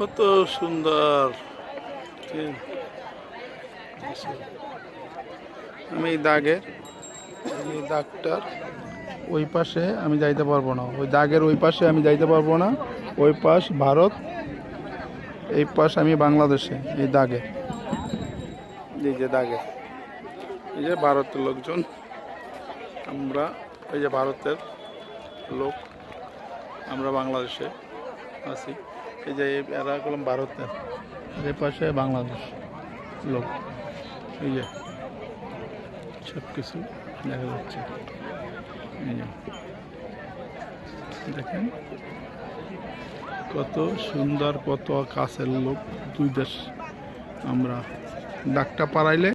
কত সুন্দর। আমি এই দাগের এই দাগটার ওই পাশে আমি যাইতে পারবো না, ওই দাগের ওই পাশে আমি যাইতে পারবো না। ওই পাশ ভারত, এই পাশ আমি বাংলাদেশে। এই দাগে, এই যে দাগে, এই যে ভারতের লোকজন, আমরা এই যে ভারতের লোক, আমরা বাংলাদেশে আছি। এই যে এরা করলাম ভারতের, এই পাশে বাংলাদেশ লোক। এই যে সব কিছু দেখা যাচ্ছে। এই যে দেখেন কত সুন্দর, কত কাছের লোক, দুই দেশ। আমরা ডাকটা পাড়াইলে